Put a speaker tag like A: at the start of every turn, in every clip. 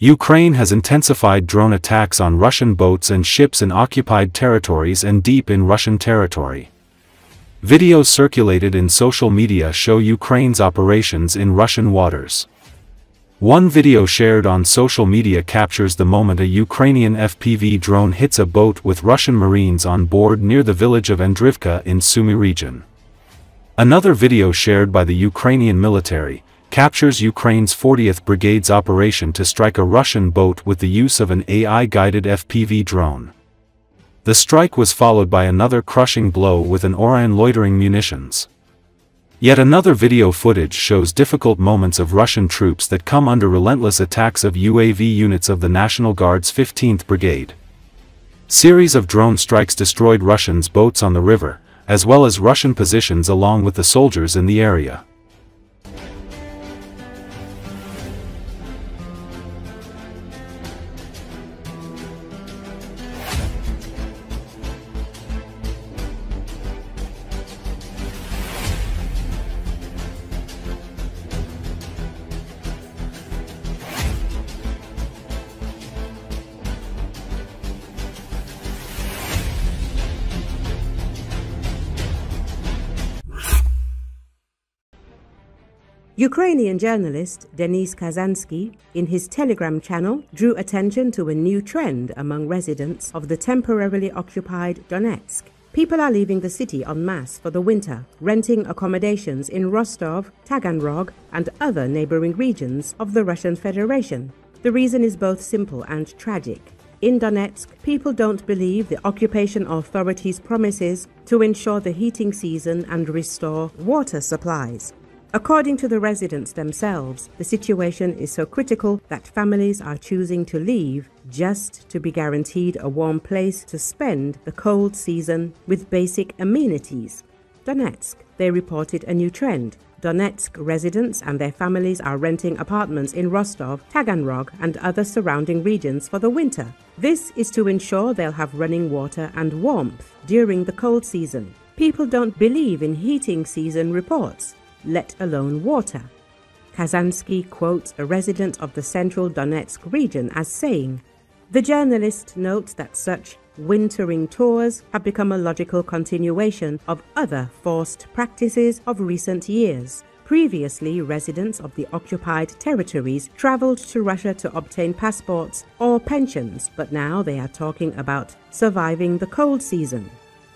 A: Ukraine has intensified drone attacks on Russian boats and ships in occupied territories and deep in Russian territory. Videos circulated in social media show Ukraine's operations in Russian waters. One video shared on social media captures the moment a Ukrainian FPV drone hits a boat with Russian Marines on board near the village of Andrivka in Sumy region. Another video shared by the Ukrainian military captures Ukraine's 40th Brigade's operation to strike a Russian boat with the use of an AI-guided FPV drone. The strike was followed by another crushing blow with an Orion loitering munitions. Yet another video footage shows difficult moments of Russian troops that come under relentless attacks of UAV units of the National Guard's 15th Brigade. Series of drone strikes destroyed Russians' boats on the river, as well as Russian positions along with the soldiers in the area.
B: Ukrainian journalist Denis Kazansky, in his Telegram channel, drew attention to a new trend among residents of the temporarily occupied Donetsk. People are leaving the city en masse for the winter, renting accommodations in Rostov, Taganrog, and other neighboring regions of the Russian Federation. The reason is both simple and tragic. In Donetsk, people don't believe the occupation authorities' promises to ensure the heating season and restore water supplies. According to the residents themselves, the situation is so critical that families are choosing to leave just to be guaranteed a warm place to spend the cold season with basic amenities. Donetsk, they reported a new trend. Donetsk residents and their families are renting apartments in Rostov, Taganrog, and other surrounding regions for the winter. This is to ensure they'll have running water and warmth during the cold season. People don't believe in heating season reports, let alone water. Kazansky quotes a resident of the central Donetsk region as saying, "The journalist notes that such wintering tours have become a logical continuation of other forced practices of recent years. Previously, residents of the occupied territories traveled to Russia to obtain passports or pensions, but now they are talking about surviving the cold season."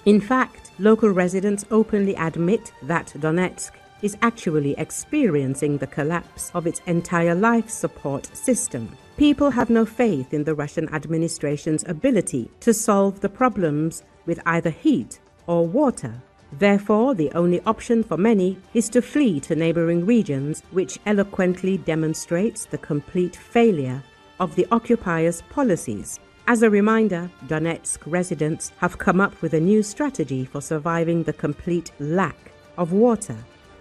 B: In fact, local residents openly admit that Donetsk is actually experiencing the collapse of its entire life support system. People have no faith in the Russian administration's ability to solve the problems with either heat or water. Therefore, the only option for many is to flee to neighboring regions, which eloquently demonstrates the complete failure of the occupiers' policies. As a reminder, Donetsk residents have come up with a new strategy for surviving the complete lack of water.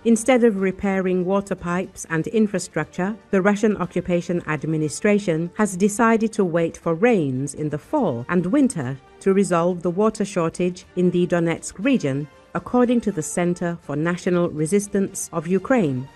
B: Instead of repairing water pipes and infrastructure, the Russian occupation administration has decided to wait for rains in the fall and winter to resolve the water shortage in the Donetsk region, according to the Center for National Resistance of Ukraine.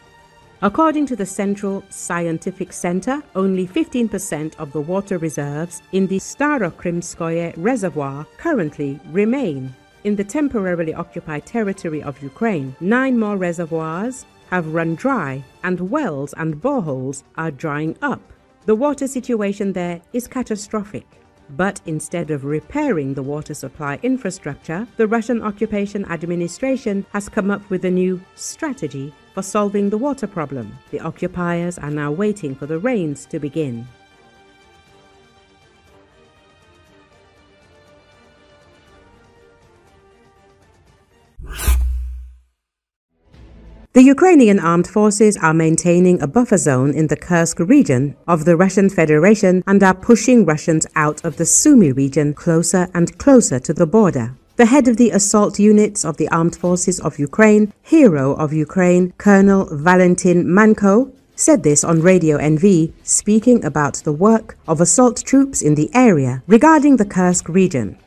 B: According to the Central Scientific Center, only 15% of the water reserves in the Starokrimskoye Reservoir currently remain. In the temporarily occupied territory of Ukraine, 9 more reservoirs have run dry, and wells and boreholes are drying up. The water situation there is catastrophic. But instead of repairing the water supply infrastructure, the Russian occupation administration has come up with a new strategy for solving the water problem. The occupiers are now waiting for the rains to begin. The Ukrainian armed forces are maintaining a buffer zone in the Kursk region of the Russian Federation and are pushing Russians out of the Sumy region closer and closer to the border. The head of the assault units of the Armed Forces of Ukraine, Hero of Ukraine, Colonel Valentin Manko, said this on Radio NV, speaking about the work of assault troops in the area regarding the Kursk region.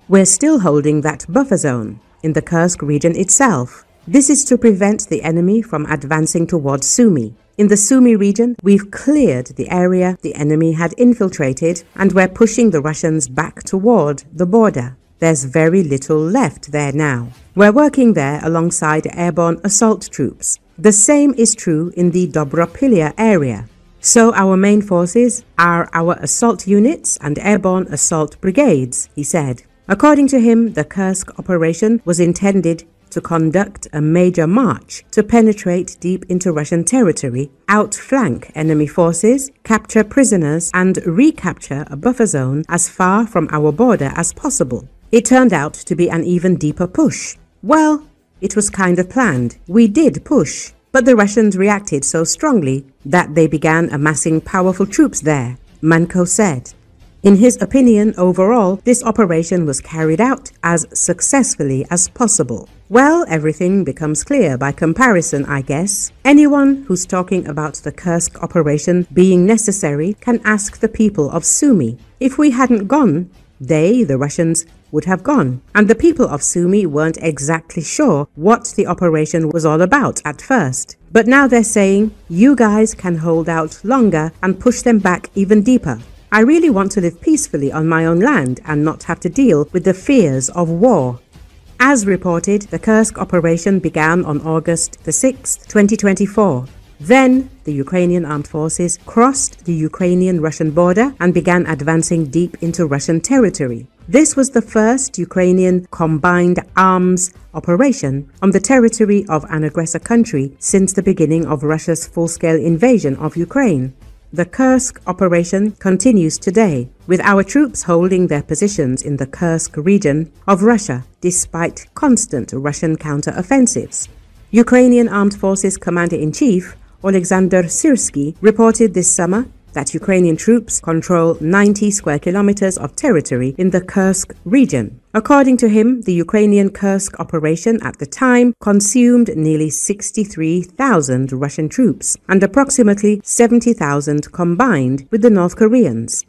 B: "We're still holding that buffer zone in the Kursk region itself. This is to prevent the enemy from advancing towards Sumy. In the Sumy region, we've cleared the area the enemy had infiltrated, and we're pushing the Russians back toward the border. There's very little left there now. We're working there alongside airborne assault troops. The same is true in the Dobropilya area. So our main forces are our assault units and airborne assault brigades, he said. According to him, the Kursk operation was intended to conduct a major march to penetrate deep into Russian territory, outflank enemy forces, capture prisoners, and recapture a buffer zone as far from our border as possible. It turned out to be an even deeper push. Well, it was kind of planned. We did push, but the Russians reacted so strongly that they began amassing powerful troops there, Manko said. In his opinion, overall, this operation was carried out as successfully as possible. Well, everything becomes clear by comparison, I guess. Anyone who's talking about the Kursk operation being necessary can ask the people of Sumy. If we hadn't gone, they, the Russians, would have gone. And the people of Sumy weren't exactly sure what the operation was all about at first. But now they're saying, you guys can hold out longer and push them back even deeper. I really want to live peacefully on my own land and not have to deal with the fears of war. As reported, the Kursk operation began on August the 6th, 2024. Then, the Ukrainian armed forces crossed the Ukrainian-Russian border and began advancing deep into Russian territory. This was the first Ukrainian combined arms operation on the territory of an aggressor country since the beginning of Russia's full-scale invasion of Ukraine. The Kursk operation continues today, with our troops holding their positions in the Kursk region of Russia, despite constant Russian counter-offensives. Ukrainian Armed Forces Commander-in-Chief Oleksandr Syrsky reported this summer that Ukrainian troops control 90 square kilometers of territory in the Kursk region. According to him, the Ukrainian Kursk operation at the time consumed nearly 63,000 Russian troops and approximately 70,000 combined with the North Koreans.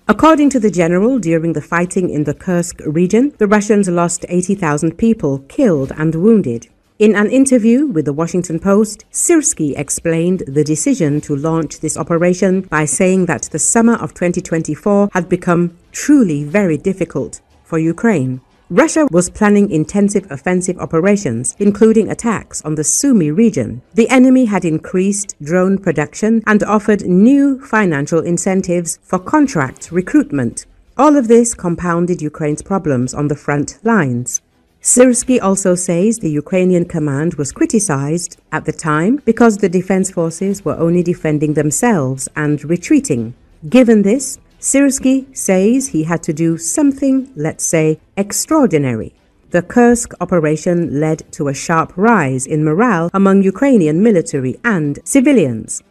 B: According to the general, during the fighting in the Kursk region, the Russians lost 80,000 people killed and wounded. In an interview with the Washington Post, Syrsky explained the decision to launch this operation by saying that the summer of 2024 had become truly very difficult for Ukraine. Russia was planning intensive offensive operations, including attacks on the Sumy region. The enemy had increased drone production and offered new financial incentives for contract recruitment. All of this compounded Ukraine's problems on the front lines. Syrsky also says the Ukrainian command was criticized at the time because the defense forces were only defending themselves and retreating. Given this, Syrsky says he had to do something, let's say, extraordinary. The Kursk operation led to a sharp rise in morale among Ukrainian military and civilians.